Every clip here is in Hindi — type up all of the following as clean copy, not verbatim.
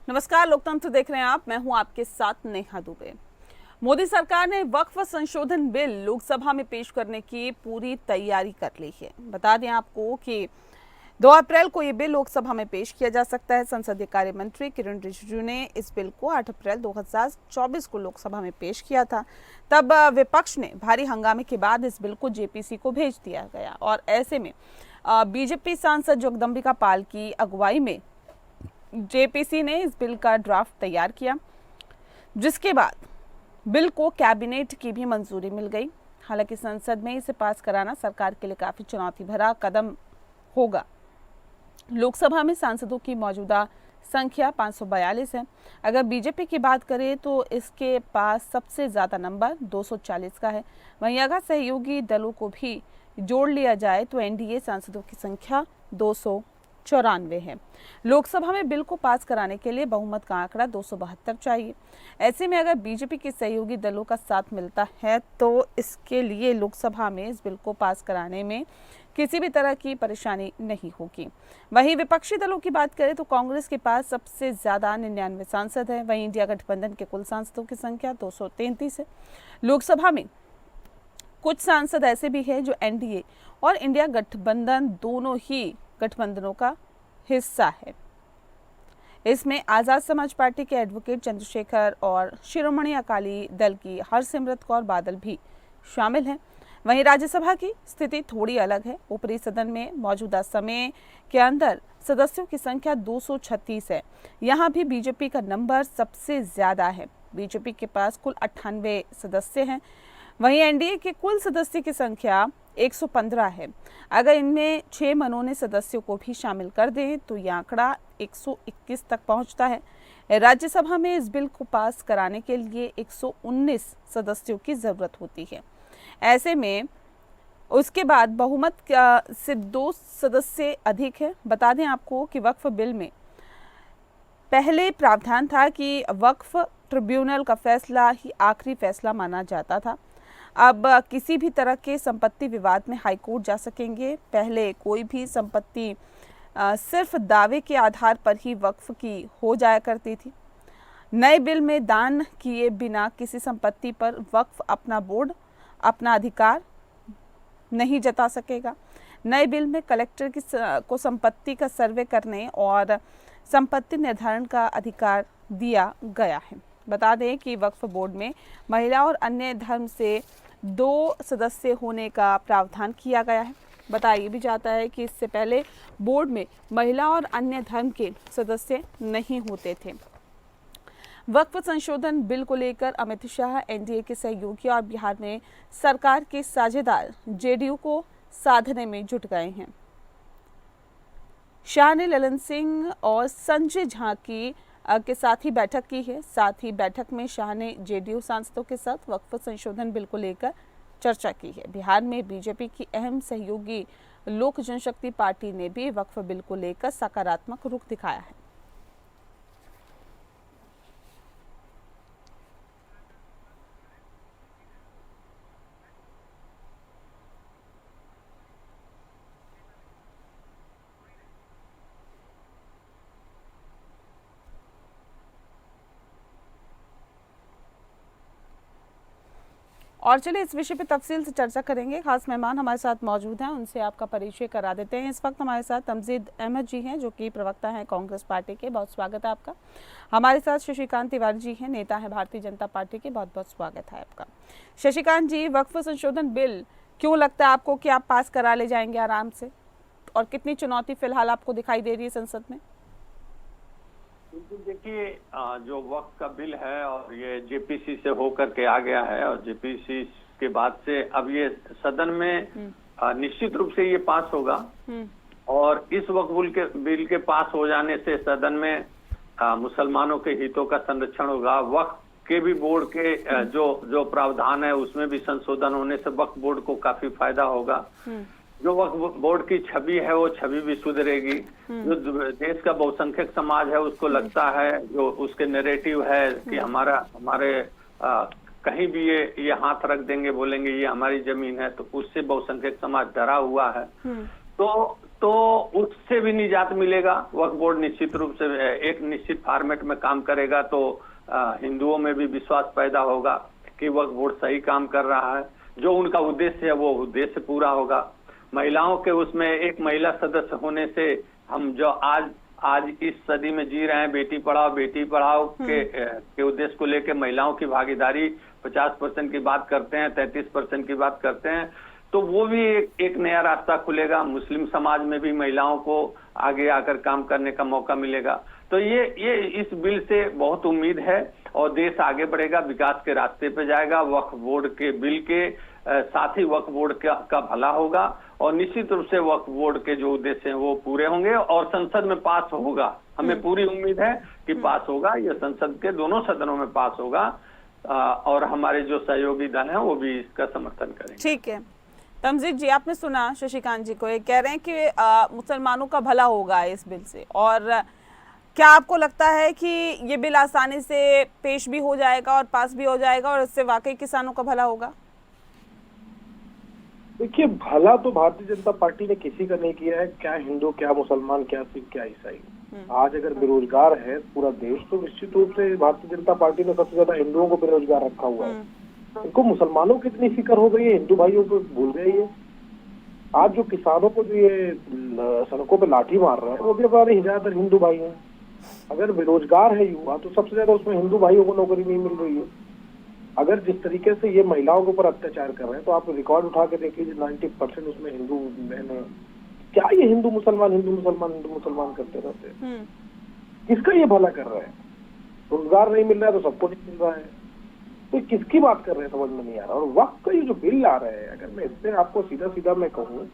नमस्कार, लोकतंत्र देख रहे हैं आप। मैं हूं आपके साथ नेहा दुबे। मोदी सरकार ने वक्फ संशोधन बिल लोकसभा में पेश करने की पूरी तैयारी कर ली है। बता दें आपको कि 2 अप्रैल को ये बिल लोकसभा में पेश किया जा सकता है। संसदीय कार्य मंत्री किरण रिजिजू ने इस बिल को 8 अप्रैल 2024 को लोकसभा में पेश किया था। तब विपक्ष ने भारी हंगामे के बाद इस बिल को जेपीसी को भेज दिया गया और ऐसे में बीजेपी सांसद जगदम्बिका पाल की अगुवाई में जेपीसी ने इस बिल का ड्राफ्ट तैयार किया, जिसके बाद बिल को कैबिनेट की भी मंजूरी मिल गई। हालांकि संसद में इसे पास कराना सरकार के लिए काफी चुनौती भरा कदम होगा। लोकसभा में सांसदों की मौजूदा संख्या 542 है। अगर बीजेपी की बात करें तो इसके पास सबसे ज्यादा नंबर 240 का है। वहीं अगर सहयोगी दलों को भी जोड़ लिया जाए तो एनडीए सांसदों की संख्या 294 है। लोकसभा में बिल को पास कराने के लिए बहुमत का आंकड़ा 272 चाहिए। ऐसे में अगर बीजेपी के सहयोगी दलों का साथ मिलता है तो इसके लिए लोकसभा में इस बिल को पास कराने में किसी भी तरह की परेशानी नहीं होगी। वहीं विपक्षी दलों की बात करें तो कांग्रेस के पास सबसे ज्यादा 99 सांसद है। वहीं इंडिया गठबंधन के कुल सांसदों की संख्या 233 है। लोकसभा में कुछ सांसद ऐसे भी हैं जो एनडीए और इंडिया गठबंधन दोनों ही गठबंधनों का हिस्सा है। इसमें आजाद समाज पार्टी के एडवोकेट चंद्रशेखर और शिरोमणि अकाली दल की हरसिमरत कौर बादल भी शामिल हैं। वहीं राज्यसभा की स्थिति थोड़ी अलग है। ऊपरी सदन में मौजूदा समय के अंदर सदस्यों की संख्या 236 है। यहाँ भी बीजेपी का नंबर सबसे ज्यादा है। बीजेपी के पास कुल 98 सदस्य हैं। वहीं एनडीए के कुल सदस्य की संख्या 115 है। अगर इनमें 6 मनोनीत सदस्यों को भी शामिल कर दें तो यह आंकड़ा 121 तक पहुंचता है। राज्यसभा में इस बिल को पास कराने के लिए 119 सदस्यों की जरूरत होती है। ऐसे में उसके बाद बहुमत से 2 सदस्य अधिक है। बता दें आपको कि वक्फ बिल में पहले प्रावधान था कि वक्फ ट्रिब्यूनल का फैसला ही आखिरी फैसला माना जाता था। अब किसी भी तरह के संपत्ति विवाद में हाईकोर्ट जा सकेंगे। पहले कोई भी संपत्ति सिर्फ दावे के आधार पर ही वक्फ की हो जाया करती थी। नए बिल में दान किए बिना किसी संपत्ति पर वक्फ अपना बोर्ड अपना अधिकार नहीं जता सकेगा। नए बिल में कलेक्टर को संपत्ति का सर्वे करने और संपत्ति निर्धारण का अधिकार दिया गया है। बता दें कि वक्फ बोर्ड में महिला और अन्य धर्म से 2 सदस्य होने का प्रावधान किया गया है। बताया भी जाता है कि इससे पहले बोर्ड में महिला और अन्य धर्म के सदस्य नहीं होते थे। वक्फ संशोधन बिल को लेकर अमित शाह, एनडीए के सहयोगी और बिहार में सरकार के साझेदार जेडीयू को साधने में जुट गए हैं। शाह ने ललन सिंह और संजय झा के साथ ही बैठक की है। साथ ही बैठक में शाह ने जेडीयू सांसदों के साथ वक्फ संशोधन बिल को लेकर चर्चा की है। बिहार में बीजेपी की अहम सहयोगी लोक जनशक्ति पार्टी ने भी वक्फ बिल को लेकर सकारात्मक रुख दिखाया है। और चलिए इस विषय पे तफसील से चर्चा करेंगे। खास मेहमान हमारे साथ मौजूद हैं, उनसे आपका परिचय करा देते हैं। इस वक्त हमारे साथ तमजीद अहमद जी हैं, जो कि प्रवक्ता हैं कांग्रेस पार्टी के। बहुत स्वागत है आपका। हमारे साथ शशिकांत तिवारी जी हैं, नेता है भारतीय जनता पार्टी के। बहुत बहुत स्वागत है आपका। शशिकांत जी, वक्फ संशोधन बिल क्यों लगता है आपको कि आप पास करा ले जाएंगे आराम से, और कितनी चुनौती फिलहाल आपको दिखाई दे रही है संसद में? देखिए, जो वक्त का बिल है और ये जेपीसी से होकर के आ गया है, और जेपीसी के बाद से अब ये सदन में निश्चित रूप से ये पास होगा। और इस वक्त बिल के पास हो जाने से सदन में मुसलमानों के हितों का संरक्षण होगा। वक्त के भी बोर्ड के जो प्रावधान है उसमें भी संशोधन होने से वक्त बोर्ड को काफी फायदा होगा। जो वक्फ बोर्ड की छवि है वो छवि भी सुधरेगी। जो देश का बहुसंख्यक समाज है उसको लगता है, जो उसके नैरेटिव है कि हमारे कहीं भी ये हाथ रख देंगे, बोलेंगे ये हमारी जमीन है, तो उससे बहुसंख्यक समाज डरा हुआ है। तो तो उससे भी निजात मिलेगा। वक्फ बोर्ड निश्चित रूप से एक निश्चित फॉर्मेट में काम करेगा तो हिंदुओं में भी विश्वास पैदा होगा कि वक्फ बोर्ड सही काम कर रहा है, जो उनका उद्देश्य है वो उद्देश्य पूरा होगा। महिलाओं के उसमें एक महिला सदस्य होने से हम जो आज इस सदी में जी रहे हैं, बेटी पढ़ाओ के उद्देश्य को लेकर महिलाओं की भागीदारी 50% की बात करते हैं, 33% की बात करते हैं, तो वो भी एक नया रास्ता खुलेगा। मुस्लिम समाज में भी महिलाओं को आगे आकर काम करने का मौका मिलेगा। तो ये इस बिल से बहुत उम्मीद है और देश आगे बढ़ेगा, विकास के रास्ते पे जाएगा। वक्फ बोर्ड के बिल के साथ ही वक्फ बोर्ड का भला होगा और निश्चित रूप से वक्फ बोर्ड के जो उद्देश्य हैं वो पूरे होंगे और संसद में पास होगा। हमें पूरी उम्मीद है कि पास होगा, ये संसद के दोनों सदनों में पास होगा और हमारे जो सहयोगी दल हैं वो भी इसका समर्थन करेंगे। ठीक है तमजीद जी, आपने सुना शशिकांत जी को, ये कह रहे हैं कि मुसलमानों का भला होगा इस बिल से, और क्या आपको लगता है कि ये बिल आसानी से पेश भी हो जाएगा और पास भी हो जाएगा और इससे वाकई किसानों का भला होगा? देखिए, भला तो भारतीय जनता पार्टी ने किसी का नहीं किया है, क्या हिंदू, क्या मुसलमान, क्या सिख, क्या ईसाई। आज अगर बेरोजगार है पूरा देश तो निश्चित रूप से भारतीय जनता पार्टी ने सबसे ज्यादा हिंदुओं को बेरोजगार रखा हुआ है। इनको मुसलमानों की इतनी फिक्र हो गई है, हिंदू भाइयों को भूल गई है। आज जो किसानों को जो ये सड़कों पे लाठी मार रहा है वो भी हमारे ज्यादातर हिंदू भाई हैं। अगर बेरोजगार है युवा तो सबसे ज्यादा उसमें हिंदू भाइयों को नौकरी नहीं मिल रही है। अगर जिस तरीके से ये महिलाओं के ऊपर अत्याचार कर रहे हैं तो आप रिकॉर्ड उठा के देख लीजिए, 90% उसमें हिंदू बहन। क्या ये हिंदू मुसलमान करते रहते हैं? किसका ये भला कर रहा है? रोजगार नहीं मिल रहा है तो सबको नहीं मिल रहा है, तो किसकी बात कर रहे हैं समझ में नहीं आ रहा। और वक्त का ये जो बिल आ रहा है, अगर मैं इससे आपको सीधा मैं कहूँ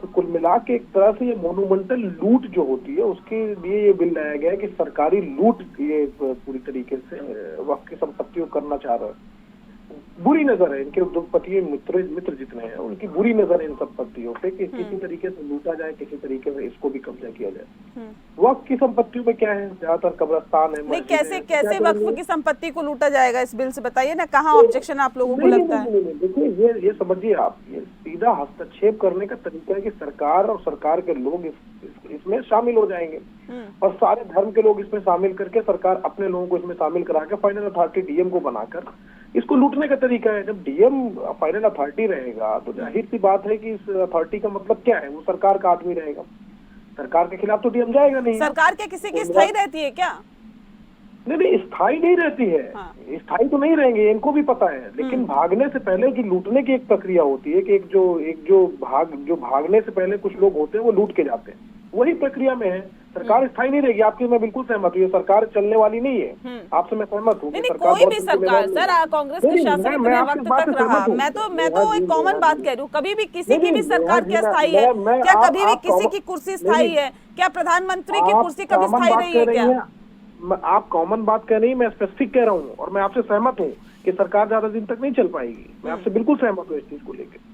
तो कुल मिला के एक तरह से ये मोनूमेंटल लूट जो होती है उसके लिए ये बिल लाया गया है कि सरकारी लूट ये पूरी तरीके से वक्त की संपत्तियों करना चाह रहा है। बुरी नजर है इनके उद्योगपति मित्र जितने हैं उनकी बुरी नजर है इन संपत्तियों पे कि किसी तरीके से लूटा जाए, किसी तरीके से इसको भी कब्जा किया जाए। वक्फ की संपत्तियों में क्या है, ज्यादातर कब्रिस्तान है। नहीं, कैसे वक्फ की संपत्ति को लूटा जाएगा इस बिल से, बताइए ना, कहाँ ऑब्जेक्शन आप लोगों को लगता है? देखिए, ये समझिए आप, ये सीधा हस्तक्षेप करने का तरीका है कि सरकार और सरकार के लोग इसमें शामिल हो जाएंगे और सारे धर्म के लोग इसमें शामिल करके सरकार अपने लोगों को इसमें शामिल करा के फाइनल अथॉरिटी डीएम को बनाकर इसको लूटने का तरीका है। जब डीएम फाइनल अथॉरिटी रहेगा तो जाहिर सी बात है कि इस अथॉरिटी का मतलब क्या है, वो सरकार का आदमी रहेगा। सरकार के खिलाफ तो डीएम जाएगा नहीं। सरकार क्या किसी की स्थायी रहती है क्या? नहीं, स्थायी नहीं रहती है। स्थायी तो नहीं रहेंगे, इनको भी पता है, लेकिन भागने से पहले की लूटने की एक प्रक्रिया होती है कि जो भागने से पहले कुछ लोग होते हैं वो लूट के जाते हैं, वही प्रक्रिया में है। सरकार स्थायी नहीं रहेगी, आपकी मैं बिल्कुल सहमत हूँ। सरकार चलने वाली नहीं है, आपसे मैं सहमत हूँ। कोई भी सरकार सर, कांग्रेस के शासन इतने वक्त तक रहा, मैं तो एक कॉमन बात कह रही हूँ, कभी भी किसी की भी सरकार क्या स्थायी है? क्या कभी भी किसी की कुर्सी स्थायी है? क्या प्रधानमंत्री की कुर्सी कभी स्थायी रही है क्या? आप कॉमन बात कह रही हैं, मैं स्पेसिफिक कह रहा हूँ और मैं आपसे सहमत हूँ कि सरकार ज्यादा दिन तक नहीं चल पाएगी। मैं आपसे बिल्कुल सहमत हूँ इस चीज को लेकर।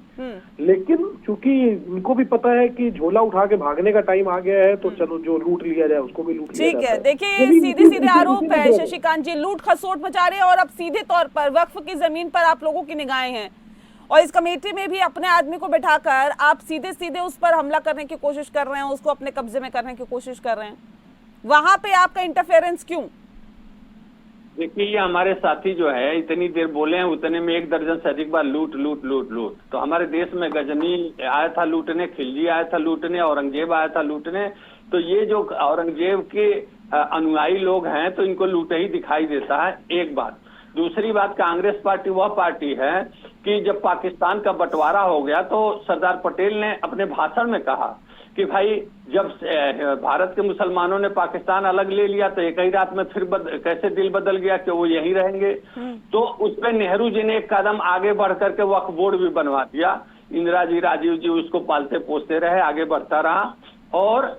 लेकिन चूंकि इनको भी पता है कि झोला उठा के भागने का टाइम आ गया है तो चलो जो लूट लिया जाए उसको भी लूट लिया जाए। ठीक है, देखिए सीधे आरोप है शशिकांत जी, लूट खसोट मचा रहे हैं और अब सीधे तौर पर वक्फ की जमीन पर आप लोगों की निगाहें हैं और इस कमेटी में भी अपने आदमी को बैठाकर आप सीधे उस पर हमला करने की कोशिश कर रहे हैं, उसको अपने कब्जे में करने की कोशिश कर रहे हैं। वहां पे आपका इंटरफेरेंस क्यों? देखिए, ये हमारे साथी जो है इतनी देर बोले हैं, उतने में 1 दर्जन से अधिक बार लूट। तो हमारे देश में गजनी आया था लूटने, खिलजी आया था लूटने, औरंगजेब आया था लूटने। तो ये जो औरंगजेब के अनुयायी लोग हैं तो इनको लूटे ही दिखाई देता है, एक बात। दूसरी बात, कांग्रेस पार्टी वह पार्टी है कि जब पाकिस्तान का बंटवारा हो गया तो सरदार पटेल ने अपने भाषण में कहा कि भाई जब भारत के मुसलमानों ने पाकिस्तान अलग ले लिया तो एक ही रात में फिर कैसे दिल बदल गया कि वो यहीं रहेंगे। तो उस पर नेहरू जी ने एक कदम आगे बढ़ करके वक्फ बोर्ड भी बनवा दिया। इंदिरा जी, राजीव जी उसको पालते पोसते रहे, आगे बढ़ता रहा। और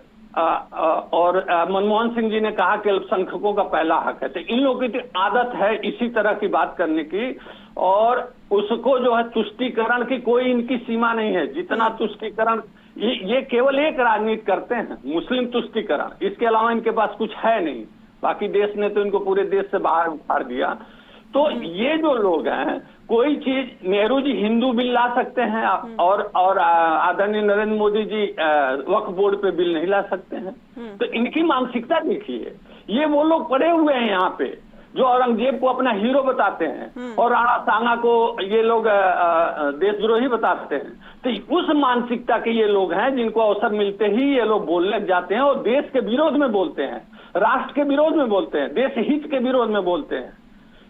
मनमोहन सिंह जी ने कहा कि अल्पसंख्यकों का पहला हक है। तो इन लोगों की आदत है इसी तरह की बात करने की और उसको जो है तुष्टीकरण की कोई इनकी सीमा नहीं है। जितना तुष्टीकरण, ये केवल एक राजनीति करते हैं, मुस्लिम तुष्टीकरण, इसके अलावा इनके पास कुछ है नहीं। बाकी देश ने तो इनको पूरे देश से बाहर उखाड़ दिया। तो ये जो लोग हैं, कोई चीज नेहरू जी हिंदू बिल ला सकते हैं और आदरणीय नरेंद्र मोदी जी वक्फ बोर्ड पे बिल नहीं ला सकते हैं। तो इनकी मानसिकता देखिए, ये वो लोग पड़े हुए हैं यहाँ पे जो औरंगजेब को अपना हीरो बताते हैं और राणा सांगा को ये लोग देशद्रोही बताते हैं। तो उस मानसिकता के ये लोग हैं जिनको अवसर मिलते ही ये लोग बोलने लग जाते हैं और देश के विरोध में बोलते हैं, राष्ट्र के विरोध में बोलते हैं, देश हित के विरोध में बोलते हैं।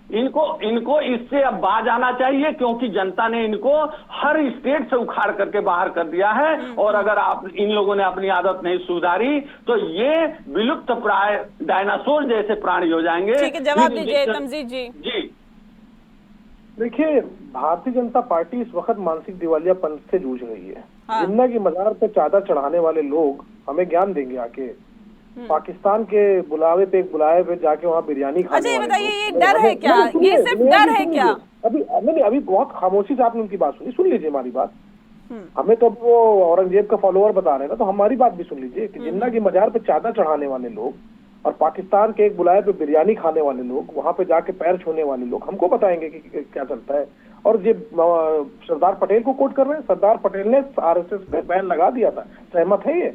इनको इससे अब बाज आना चाहिए, क्योंकि जनता ने इनको हर स्टेट से उखाड़ करके बाहर कर दिया है। और अगर आप इन लोगों ने अपनी आदत नहीं सुधारी तो ये विलुप्त प्राय डायनासोर जैसे प्राणी हो जाएंगे। ठीक है, जवाब दीजिए तमजीद जी। जी देखिए, भारतीय जनता पार्टी इस वक्त मानसिक दिवालियापन से जूझ रही है। हाँ। जिन्ना की मजार पे चादर चढ़ाने वाले लोग हमें ज्ञान देंगे आके। पाकिस्तान के बुलावे पे जाके वहाँ बिरयानी खाने अच्छा, ये वाले बताइए, लोग। ये डर है क्या? ये सिर्फ डर है क्या? अभी बहुत खामोशी से आपने उनकी बात सुन लीजिए हमारी बात। हमें तो वो औरंगजेब का फॉलोअर बता रहे हैं ना, तो हमारी बात भी सुन लीजिए कि जिन्ना की मजार पे चादर चढ़ाने वाले लोग और पाकिस्तान के एक बुलाए पे बिरयानी खाने वाले लोग, वहां पे जाके पैर छूने वाले लोग हमको बताएंगे कि क्या चलता है। और ये सरदार पटेल को कोट कर रहे हैं। सरदार पटेल ने आरएसएस पे बैन लगा दिया था, सहमत है ये?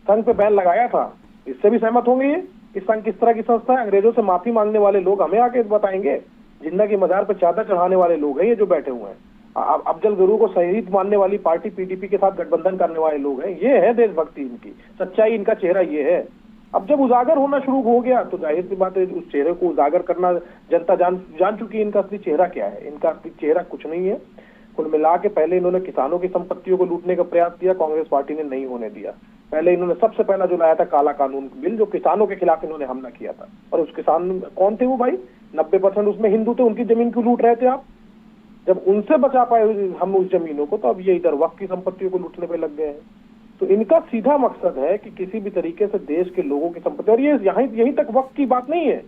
संघ पे बैन लगाया था, इससे भी सहमत होंगे ये? इस संघ किस तरह की संस्था है? अंग्रेजों से माफी मांगने वाले लोग हमें आके बताएंगे। जिन्ना की मजार पे चादर चढ़ाने वाले लोग हैं ये जो बैठे हुए हैं। अफजल गुरु को शहीद मानने वाली पार्टी पीडीपी के साथ गठबंधन करने वाले लोग हैं। ये है देशभक्ति इनकी, सच्चाई इनका चेहरा ये है। अब जब उजागर होना शुरू हो गया तो जाहिर सी बात है उस चेहरे को उजागर करना जनता जान चुकी है इनका असली चेहरा क्या है। इनका असली चेहरा कुछ नहीं है। कुल मिला के पहले इन्होंने किसानों की संपत्तियों को लूटने का प्रयास किया, कांग्रेस पार्टी ने नहीं होने दिया। पहले इन्होंने सबसे पहला जो लाया था काला कानून बिल, जो किसानों के खिलाफ इन्होंने हमला किया था। और उस किसान कौन थे वो भाई? 90% उसमें हिंदू थे, उनकी जमीन क्यों लूट रहे थे आप? जब उनसे बचा पाए हम उस जमीनों को, तो अब ये इधर वक्त की संपत्तियों को लूटने पे लग गए हैं। तो इनका सीधा मकसद है कि किसी भी तरीके से देश के लोगों की संपत्ति, और ये यहीं तक वक्त की बात नहीं है,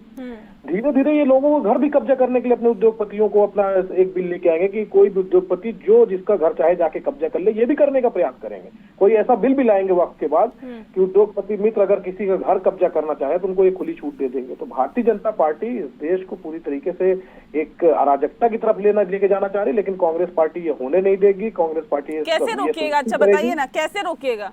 धीरे धीरे ये लोगों को घर भी कब्जा करने के लिए अपने उद्योगपतियों को अपना एक बिल लेके आएंगे कि कोई भी उद्योगपति जो जिसका घर चाहे जाके कब्जा कर ले, ये भी करने का प्रयास करेंगे। कोई ऐसा बिल भी लाएंगे वक्त के बाद कि उद्योगपति मित्र अगर किसी का घर कब्जा करना चाहे तो उनको एक खुली छूट दे देंगे। तो भारतीय जनता पार्टी इस देश को पूरी तरीके से एक अराजकता की तरफ लेके जाना चाह रही है, लेकिन कांग्रेस पार्टी ये होने नहीं देगी। कांग्रेस पार्टी कैसे रोकेगा? अच्छा बताइए ना, कैसे रोकेगा?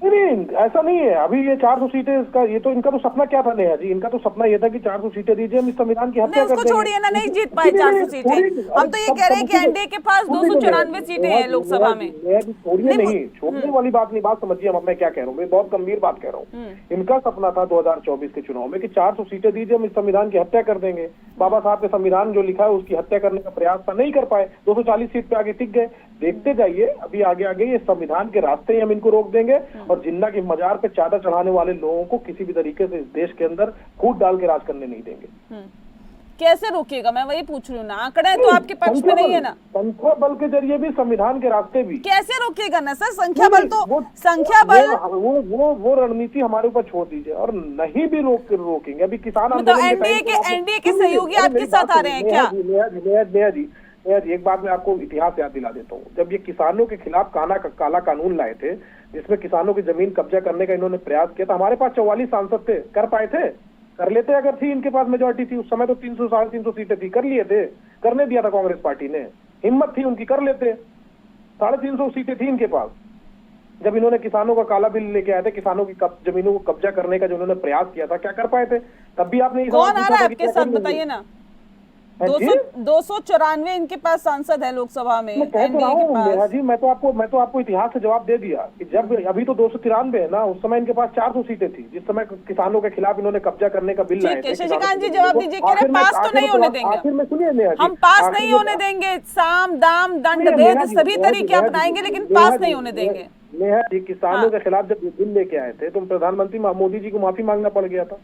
नहीं, ऐसा नहीं है। अभी ये 400 सीटें, इसका ये तो इनका तो सपना क्या था नेहा जी? इनका तो सपना ये था कि 400 सीटें दीजिए, हम इस संविधान की हत्या कर देंगे। उसको छोड़िए ना, नहीं जीत पाए 400 सीटें। हम तो ये कह रहे हैं कि एनडीए के पास 294 सीटें हैं लोकसभा में। छोड़िए नहीं, छोड़ने वाली बात नहीं, बात समझिए मैं क्या कह रहा हूँ। मैं बहुत गंभीर बात कह रहा हूँ। इनका सपना था 2024 के चुनाव में कि 400 सीटें दीजिए, हम इस संविधान की हत्या कर देंगे। बाबा साहब के संविधान जो लिखा है उसकी हत्या करने का प्रयास था, नहीं कर पाए, 240 सीट पे आगे टिक गए। देखते जाइए, अभी आगे ये संविधान के रास्ते ही हम इनको रोक देंगे और जिन्ना की मजार पे चादर चढ़ाने वाले लोगों को किसी भी तरीके से इस देश के अंदर फूट डाल के राज करने नहीं देंगे। कैसे रोकेगा? मैं वही पूछ रही हूँ ना, आंकड़े तो आपके पक्ष में नहीं है ना। संख्या बल के जरिए भी, संविधान के रास्ते भी। कैसे रोकेगा ना सर? संख्या बल तो संख्या बल वो रणनीति हमारे ऊपर छोड़ दीजिए। और नहीं भी रोकेंगे। अभी किसान तो एनडीए के सहयोगी आपके साथ आ रहे हैं क्या? नेहा जी एक बात मैं आपको इतिहास याद दिला देता हूँ। जब ये किसानों के खिलाफ काला कानून लाए थे जिसमें किसानों की जमीन कब्जा करने का इन्होंने प्रयास किया था, हमारे पास 44 सांसद थे। कर पाए थे? कर लेते अगर थी इनके पास मेजोरिटी थी। उस समय तो 300 350 सीटें थी, कर लिए थे। करने दिया था कांग्रेस पार्टी ने, हिम्मत थी उनकी, कर लेते। 350 सीटें थी इनके पास। जब इन्होंने किसानों का काला बिल लेके आए थे, किसानों की जमीनों को कब्जा करने का जो इन्होंने प्रयास किया था, क्या कर पाए थे? तब भी आपने कौन आ रहा है आपके साथ, बताइए ना। 294 इनके पास सांसद है लोकसभा में। मैं कह तो रहा हूँ नेहा जी, मैं तो आपको इतिहास से जवाब दे दिया कि जब अभी तो 293 है ना, उस समय इनके पास 400 सीटें थी जिस समय किसानों के खिलाफ इन्होंने कब्जा करने का बिल लाए थे। शशिकांत जी जवाब दीजिए। पास तो नहीं होने देंगे, आखिर में सुनिए नेहा जी, हम पास नहीं होने देंगे। साम दाम दंड भेद सभी तरीके अपनाएंगे, लेकिन पास नहीं होने देंगे। नेहा जी, किसानों के खिलाफ जब बिल लेके आए थे तो प्रधानमंत्री मोदी जी को माफी मांगना पड़ गया था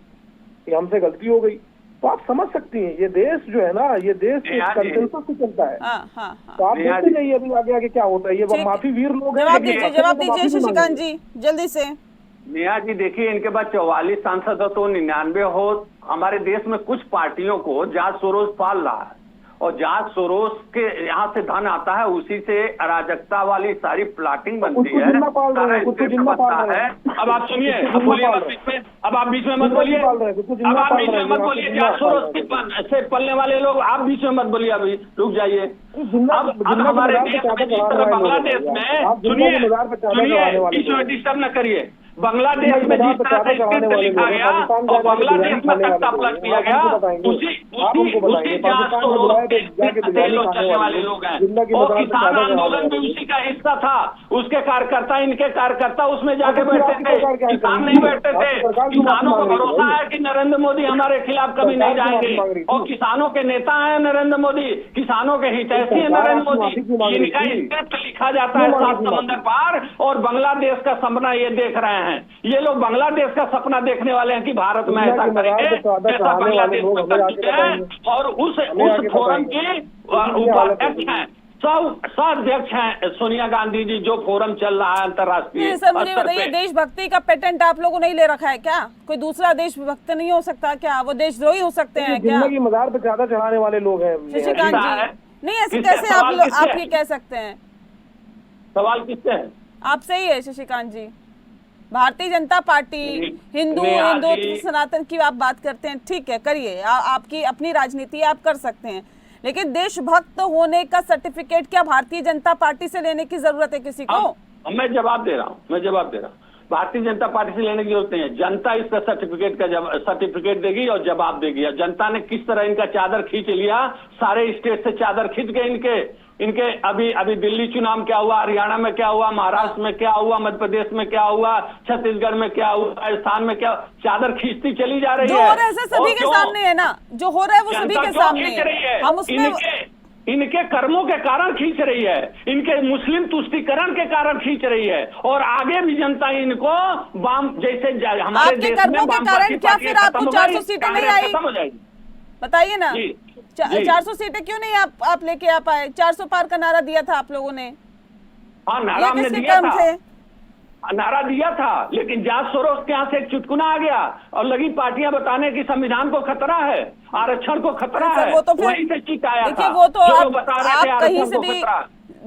कि हमसे गलती हो गई। तो आप समझ सकती हैं ये देश जो है ना, ये देश कंसेंसस से चलता है। तो आप देखते जाइए अभी आगे क्या होता है। ये माफी वीर लोग हैं। जवाब दीजिए शशिकांत जी जल्दी से। नेहा जी देखिए, इनके पास 44 सांसद हो तो 99 हो, हमारे देश में कुछ पार्टियों को जात सरोज पाल रहा है और जहाँ सोरोस के यहाँ से धन आता है उसी से अराजकता वाली सारी प्लाटिंग बनती है, सारा स्क्रिप्ट बनता है। अब आप सुनिए, अब बोलिए मत बीच में, अब आप बीच में मत बोलिए, अब आप बीच में मत बोलिए। जहाँ सोरोस से पलने वाले लोग, आप बीच में मत बोलिए, अभी रुक जाइए। अब हमारे देश में जिस तरह बांग्लादेश में, सुनिए बीच में डिस्टर्ब न करिए, बांग्लादेश में जिस तरह से स्क्रिप्ट लिखा गया और बांग्लादेश में तख्ता पलट किया गया, उसी जांच को रोक के चलने वाले लोग हैं। और किसान आंदोलन भी उसी का हिस्सा था, उसके कार्यकर्ता, इनके कार्यकर्ता उसमें जाके बैठते थे, किसान नहीं बैठते थे। किसानों को भरोसा है कि नरेंद्र मोदी हमारे खिलाफ कभी नहीं जाएंगे, और किसानों के नेता हैं नरेंद्र मोदी, किसानों के हितैषी है नरेंद्र मोदी। इनका स्क्रिप्ट लिखा जाता है 7 समंदर पार, और बांग्लादेश का सपना ये देख रहे हैं। ये लोग बांग्लादेश का सपना देखने वाले हैं कि भारत में ऐसा करेंगे, ऐसा बांग्लादेश में कर चुके हैं। और उस फोरम के उपाध्यक्ष हैं, सौ अध्यक्ष हैं सोनिया गांधी जी, जो फोरम चल रहा है अंतर्राष्ट्रीय। सर मुझे बताइए, देशभक्ति का पेटेंट आप लोगों ने ले रखा है क्या? कोई दूसरा देशभक्त नहीं हो सकता क्या? वो देशद्रोही हो सकते हैं क्या? जिंदगी मजार पे ज्यादा चढ़ाने वाले लोग हैं शशिकांत जी। नहीं, ऐसे कैसे आप ये कह सकते हैं? सवाल किससे है? आपसे ही है शशिकांत जी। भारतीय जनता पार्टी हिंदुत्व सनातन की आप बात करते हैं, ठीक है, करिए, आपकी अपनी राजनीति आप कर सकते हैं, लेकिन देशभक्त होने का सर्टिफिकेट क्या भारतीय जनता पार्टी से लेने की जरूरत है किसी को? मैं जवाब दे रहा हूँ, भारतीय जनता पार्टी से लेने की जरूरत नहीं है। जनता इसका सर्टिफिकेट देगी और जवाब देगी। और जनता ने किस तरह इनका चादर खींच लिया, सारे स्टेट से चादर खींच के इनके अभी दिल्ली चुनाव क्या हुआ, हरियाणा में क्या हुआ, महाराष्ट्र में क्या हुआ, मध्य प्रदेश में क्या हुआ, छत्तीसगढ़ में क्या हुआ, राजस्थान में क्या, चादर खींचती चली जा रही है। जो हो रहा है सभी के सामने है ना, जो हो रहा है वो सभी के सामने है। हम उसमें इनके कर्मों के कारण खींच रही है, इनके मुस्लिम तुष्टीकरण के कारण खींच रही है, और आगे भी जनता इनको वाम जैसे हमारे आपके कर्मों के कारण क्या फिर आपको 400 सीटें नहीं आई? बताइए ना, 400 सीटें क्यों नहीं आप लेके आ पाए? 400 पार का नारा दिया था आप लोगों ने। हाँ, नारा हमने दिया था, नारा दिया था, लेकिन जांच सोरोस के यहाँ से एक चुटकुला आ गया और लगी पार्टियां बताने की संविधान को खतरा है, आरक्षण को खतरा है, वो तो फिर वहीं से चिट आया था। वो तो आप कहीं से भी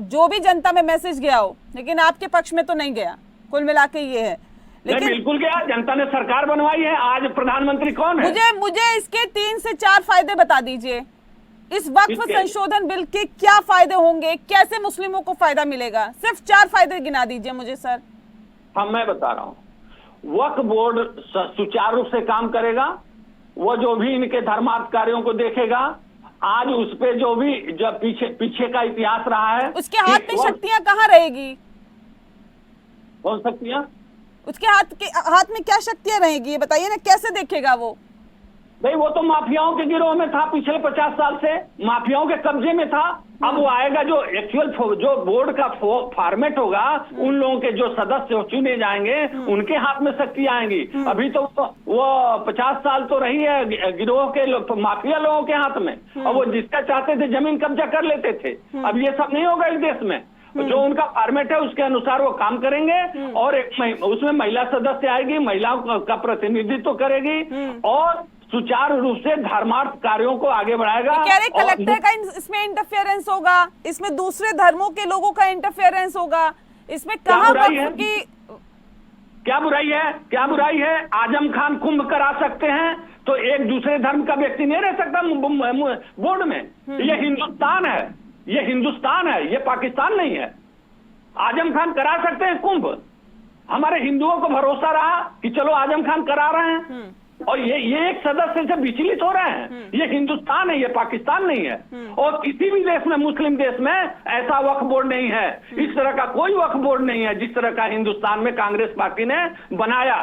जो भी जनता में मैसेज गया हो, लेकिन आपके पक्ष में तो नहीं गया, कुल मिला के ये है। लेकिन बिल्कुल गया, जनता ने सरकार बनवाई है। आज प्रधानमंत्री कौन है? मुझे इसके 3 से 4 फायदे बता दीजिए। इस वक्फ संशोधन बिल के क्या फायदे होंगे, कैसे मुस्लिमों को फायदा मिलेगा? सिर्फ 4 फायदे गिना दीजिए मुझे सर। हाँ, मैं बता रहा हूँ। वक्फ बोर्ड सुचारू रूप से काम करेगा, वो जो भी इनके धर्मार्थ कार्यों को देखेगा, आज उस पे जो भी जब पीछे का इतिहास रहा है, उसके हाथ में शक्तियां कहाँ रहेगी? कौन शक्तियां? उसके हाथ में क्या शक्तियां रहेगी, ये बताइए ना, कैसे देखेगा वो? भाई वो तो माफियाओं के गिरोह में था, पिछले 50 साल से माफियाओं के कब्जे में था। अब वो आएगा, जो एक्चुअल जो बोर्ड का फॉर्मेट होगा, उन लोगों के जो सदस्य चुने जाएंगे, उनके हाथ में शक्ति आएंगी। अभी तो वो 50 साल तो रही है गिरोह के माफिया लोगों के हाथ में, और वो जिसका चाहते थे जमीन कब्जा कर लेते थे। अब ये सब नहीं होगा इस देश में। जो उनका फॉर्मेट है उसके अनुसार वो काम करेंगे, और उसमें महिला सदस्य आएगी, महिलाओं का प्रतिनिधित्व करेगी, और सुचारू रूप से धर्मार्थ कार्यों को आगे बढ़ाएगा। कह रहे कलेक्टर का इसमें इंटरफेरेंस होगा, इसमें दूसरे धर्मों के लोगों का इंटरफेरेंस होगा, इसमें कहाँ वक्फ की क्या बुराई है? आजम खान कुंभ करा सकते हैं, तो एक दूसरे धर्म का व्यक्ति नहीं रह सकता बोर्ड में। ये हिंदुस्तान है, ये पाकिस्तान नहीं है। आजम खान करा सकते हैं कुंभ, हमारे हिंदुओं को भरोसा रहा कि चलो आजम खान करा रहे हैं, और ये एक सदस्य से विचलित हो रहे हैं। ये हिंदुस्तान है, ये पाकिस्तान नहीं है। और किसी भी देश में, मुस्लिम देश में ऐसा वक्फ बोर्ड नहीं है। इस तरह का कोई वक्फ बोर्ड नहीं है जिस तरह का हिंदुस्तान में कांग्रेस पार्टी ने बनाया।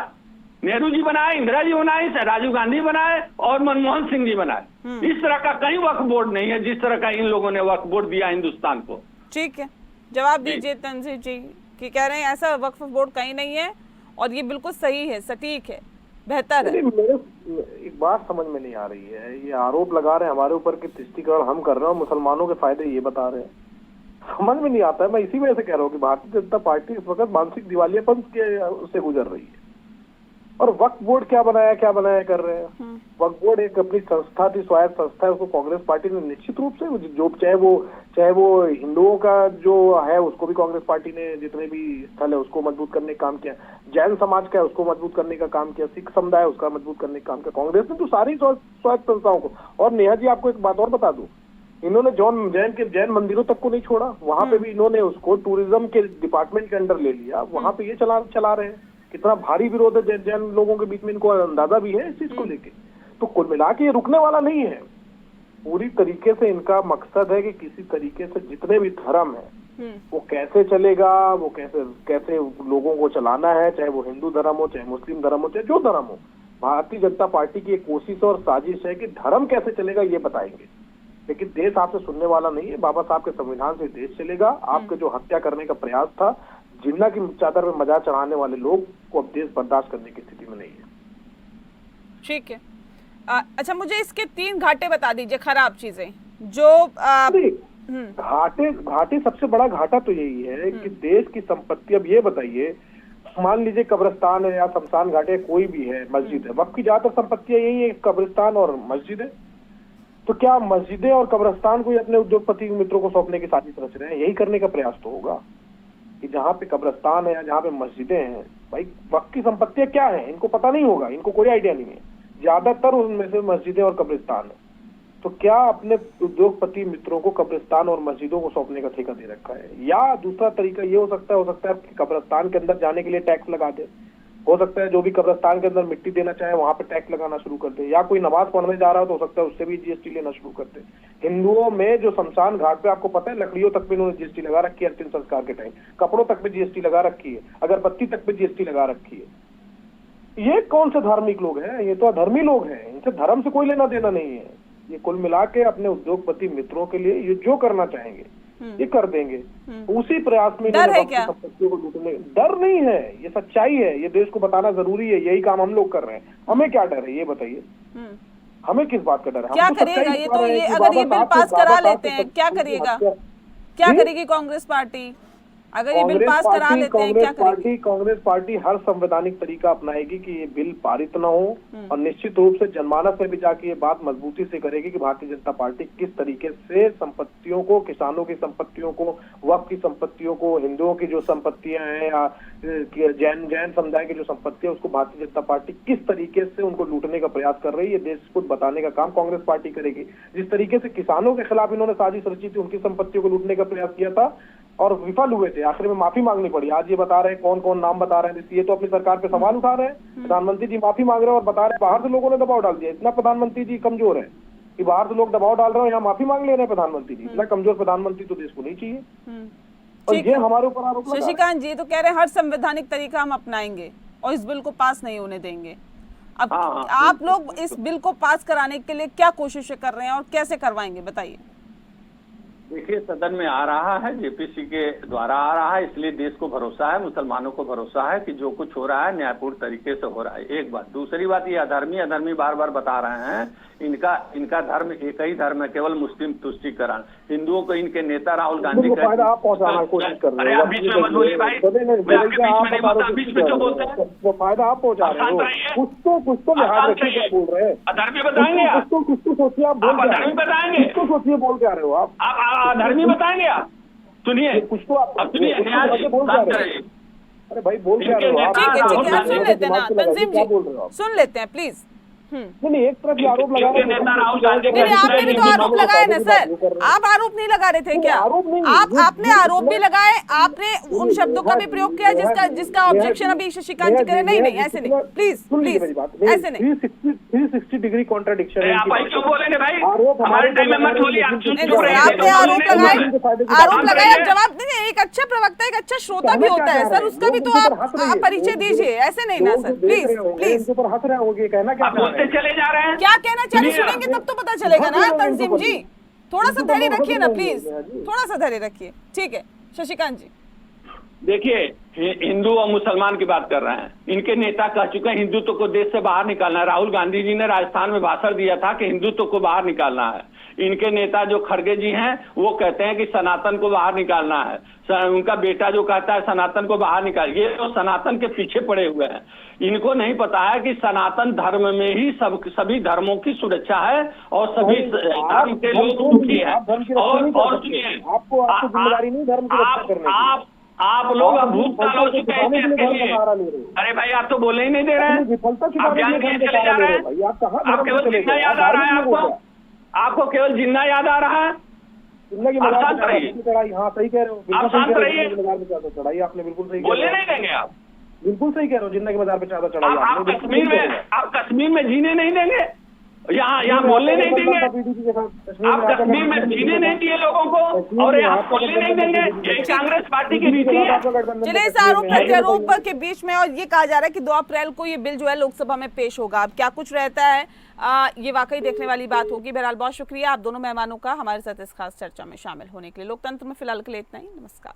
नेहरू जी बनाए, इंदिरा जी बनाए, राजीव गांधी बनाए, और मनमोहन सिंह जी बनाए। इस तरह का कहीं वक्फ बोर्ड नहीं है जिस तरह का इन लोगों ने वक्फ बोर्ड दिया हिंदुस्तान को। ठीक है, जवाब दीजिए तंजीर जी कि कह रहे हैं ऐसा वक्फ बोर्ड कहीं नहीं है, और ये बिल्कुल सही है, सटीक है, बेहतर है। मेरे एक बात समझ में नहीं आ रही है, ये आरोप लगा रहे हैं हमारे ऊपर कि तुष्टीकरण हम कर रहे हैं, मुसलमानों के फायदे ये बता रहे हैं। समझ में नहीं आता है। मैं इसी वजह से कह रहा हूँ कि भारतीय जनता पार्टी इस वक्त मानसिक दिवालियापन से गुजर रही है। और वक्फ बोर्ड क्या बनाया कर रहे हैं। वक्फ बोर्ड एक अपनी संस्था थी, स्वायत्त संस्था है, उसको कांग्रेस पार्टी ने निश्चित रूप से जो चाहे वो हिंदुओं का जो है उसको भी कांग्रेस पार्टी ने जितने भी स्थल है उसको मजबूत करने का काम किया, जैन समाज का है उसको मजबूत करने का काम किया, सिख समुदाय उसका मजबूत करने का काम किया कांग्रेस ने, तो सारी स्वायत्त संस्थाओं को। और नेहा जी आपको एक बात और बता दूं, इन्होंने जैन मंदिरों तक को नहीं छोड़ा, वहां पे भी इन्होंने उसको टूरिज्म के डिपार्टमेंट के अंडर ले लिया, वहां पे ये चला रहे हैं। कितना भारी विरोध है जैन लोगों के बीच में, इनको अंदाजा भी है इस चीज को लेके। तो कुल मिला के ये रुकने वाला नहीं है, पूरी तरीके से इनका मकसद है कि किसी तरीके से जितने भी धर्म है वो कैसे चलेगा, वो कैसे लोगों को चलाना है, चाहे वो हिंदू धर्म हो, चाहे मुस्लिम धर्म हो, चाहे जो धर्म हो। भारतीय जनता पार्टी की एक कोशिश और साजिश है कि धर्म कैसे चलेगा ये बताएंगे, लेकिन देश आपसे सुनने वाला नहीं है। बाबा साहब के संविधान से देश चलेगा। आपके जो हत्या करने का प्रयास था, जिन्ना की चादर में मजा चढ़ाने वाले लोग को अब देश बर्दाश्त करने की स्थिति में नहीं है। ठीक है। अच्छा, मुझे इसके 3 घाटे बता दीजिए, खराब चीजें जो घाटे सबसे बड़ा घाटा तो यही है कि देश की संपत्ति, अब ये बताइए, मान लीजिए कब्रिस्तान है या शमशान घाट है, कोई भी है, मस्जिद है, वक्त की ज्यादातर संपत्तियां यही है, कब्रिस्तान और मस्जिद है। तो क्या मस्जिदें और कब्रिस्तान को अपने उद्योगपति मित्रों को सौंपने की साजिश रच रहे हैं? यही करने का प्रयास तो होगा कि जहाँ पे कब्रिस्तान है या जहाँ पे मस्जिदें हैं, भाई वक्त की संपत्तियां क्या है इनको पता नहीं होगा, इनको कोई आइडिया नहीं है। ज्यादातर उनमें से मस्जिदें और कब्रिस्तान है। तो क्या अपने उद्योगपति मित्रों को कब्रिस्तान और मस्जिदों को सौंपने का ठेका दे रखा है? या दूसरा तरीका ये हो सकता है कि कब्रिस्तान के अंदर जाने के लिए टैक्स लगा दे, हो सकता है जो भी कब्रिस्तान के अंदर मिट्टी देना चाहे वहां पे टैक्स लगाना शुरू कर दे, या कोई नमाज पढ़ने जा रहा है तो हो सकता है उससे भी जीएसटी लेना शुरू कर दे। हिंदुओं में जो शमशान घाट पे आपको पता है लकड़ियों तक पे इन्होंने जीएसटी लगा रखी है, अंतिम संस्कार के टाइम कपड़ों तक पे जीएसटी लगा रखी है, अगरबत्ती तक पे जीएसटी लगा रखी है। ये कौन से धार्मिक लोग हैं? ये तो अधर्मी लोग हैं, इनसे धर्म से कोई लेना देना नहीं है। ये कुल मिला के अपने उद्योगपति मित्रों के लिए ये जो करना चाहेंगे ये कर देंगे। उसी प्रयास में डर है क्या? संपत्तियों को लूटने, डर नहीं है, ये सच्चाई है, ये देश को बताना जरूरी है। यही काम हम लोग कर रहे हैं। हमें क्या डर है ये बताइए? हमें किस बात का डर है? क्या करेगा ये? तो ये अगर ये बिल पास करा लेते हैं क्या करेगा? क्या करेगी कांग्रेस पार्टी अगर ये बिल पास करा लेते हैं? क्या करेगी कांग्रेस पार्टी? हर संवैधानिक तरीका अपनाएगी कि ये बिल पारित न हो, और निश्चित रूप से जनमानस में भी जाके ये बात मजबूती से करेगी कि भारतीय जनता पार्टी किस तरीके से संपत्तियों को, किसानों की संपत्तियों को, वक्फ की संपत्तियों को, हिंदुओं की जो संपत्तियां हैं या जैन समुदाय की जो संपत्तियां, उसको भारतीय जनता पार्टी किस तरीके से उनको लूटने का प्रयास कर रही है, देश को बताने का काम कांग्रेस पार्टी करेगी। जिस तरीके से किसानों के खिलाफ इन्होंने साजिश रची थी, उनकी संपत्तियों को लूटने का प्रयास किया था और विफल हुए थे, आखिर में माफी मांगनी पड़ी। आज ये बता रहे हैं कौन कौन नाम बता रहे हैं, ये तो अपनी सरकार पे सवाल उठा रहे हैं। प्रधानमंत्री जी माफी मांग रहे हैं और बता रहे हैं बाहर से लोगों ने दबाव डाल दिया। इतना प्रधानमंत्री जी कमजोर है कि बाहर से लोग दबाव डाल रहे हैं, यहाँ माफी मांग ले रहे हैं प्रधानमंत्री जी। इतना कमजोर प्रधानमंत्री तो देश को नहीं चाहिए। और ये हमारे ऊपर आरोप लगा रहे हैं। शशिकांत जी तो कह रहे हैं हर संवैधानिक तरीका हम अपनाएंगे और इस बिल को पास नहीं होने देंगे। अब आप लोग इस बिल को पास कराने के लिए क्या कोशिशें कर रहे हैं और कैसे करवाएंगे, बताइए। देखिए, सदन में आ रहा है, जेपीसी के द्वारा आ रहा है, इसलिए देश को भरोसा है, मुसलमानों को भरोसा है कि जो कुछ हो रहा है न्यायपूर्ण तरीके से हो रहा है। एक बात। दूसरी बात, ये अधर्मी बार बार बता रहे हैं, इनका धर्म एक ही धर्म है, केवल मुस्लिम तुष्टीकरण। हिंदुओं को इनके नेता राहुल गांधी का फायदा आप पहुंचाना कोशिश कर रहे हो। आप बीच में मत बोलिए भाई, बीच में क्यों बोलते हैं? वो फायदा आप पहुंचा रहे हो। कुछ तो लिहाज रखिए क्या बोल रहे हैं। अधर्मी बताएंगे आप? कुछ तो सोचिए, आप बोल क्या रहे हो? बताएंगे कुछ तो सोचिए, बोल क्या रहे हो आप? धर्मी बताएंगे आप? सुनिए, कुछ तो आप सुनिए, बोल क्या रहे हो? अरे भाई बोल क्या रहे हो आप? ठीक है, सुन लेते हैं ना तंजीम जी, सुन लेते हैं प्लीज। नहीं, एक तरफ आरोप लगा रहे हैं। नहीं, आपने भी तो आरोप लगाए ना सर। आप आरोप नहीं लगा रहे थे क्या? आपने आरोप भी लगाए, आपने उन शब्दों का भी प्रयोग किया जिसका ऑब्जेक्शन अभी शशिकांत जी करे। नहीं, ऐसे नहीं, प्लीज ऐसे नहीं। 360 डिग्री कॉन्ट्राडिक्शन है। आप क्यों बोलेंगे भाई? आरोप हमारे टाइम में मत बोलिए। आपने आरोप लगाए, अब जवाब नहीं। एक अच्छा प्रवक्ता, एक अच्छा श्रोता भी होता है सर, उसका भी तो आप परिचय दीजिए। ऐसे नहीं ना सर, प्लीज प्लीज। हंस रहे होंगे, कहना क्या चले जा रहे हैं? क्या कहना चाह रहे, सुनेंगे तब तो पता चलेगा ना तंजीम जी। थोड़ा सा धैर्य रखिए ना प्लीज, थोड़ा सा धैर्य रखिए। ठीक है शशिकांत जी। देखिए, हिंदू और मुसलमान की बात कर रहे हैं। इनके नेता कह चुके हैं हिंदुत्व को देश से बाहर निकालना है। राहुल गांधी जी ने राजस्थान में भाषण दिया था कि हिंदुत्व को बाहर निकालना है। इनके नेता जो खड़गे जी हैं वो कहते हैं कि सनातन को बाहर निकालना है। उनका बेटा जो कहता है सनातन को बाहर निकाल, ये तो सनातन के पीछे पड़े हुए हैं। इनको नहीं पता है कि सनातन धर्म में ही सभी धर्मों की सुरक्षा है और सभी धर्म के लोग सुखी है। और सुनिए, आपको जिम्मेदारी नहीं धर्म की रक्षा करने की। आप लोग अब भूतकाल हो चुके हैं इसके लिए। अरे भाई, आप तो बोलने ही नहीं दे रहे हैं। आप जान के चले जा रहे हैं। आप केवल जिन्ना याद आ रहा है आपको केवल जिन्ना याद आ रहा है। आप शांत रहिए। हाँ सही कह रहे हो, आप शांत रहिए। चढ़ाई आपने बिल्कुल सही, बोलने नहीं देंगे आप। बिल्कुल सही कह रहे हो, जिन्ना के मजार पे चादर चढ़ाई। आप कश्मीर में जीने नहीं देंगे, यहाँ बोलने नहीं देंगे। आप कश्मीर में जीने नहीं दिए लोगों को और यहाँ बोलने नहीं देंगे। यही कांग्रेस पार्टी की नीति है। चलिए, इस आरोप प्रत्यारोप के बीच में और ये कहा जा रहा है कि 2 अप्रैल को ये बिल जो है लोकसभा में पेश होगा। अब क्या कुछ रहता है ये वाकई देखने वाली बात होगी। बहरहाल बहुत शुक्रिया आप दोनों मेहमानों का हमारे साथ इस खास चर्चा में शामिल होने के लिए। लोकतंत्र में फिलहाल के लिए इतना ही। नमस्कार।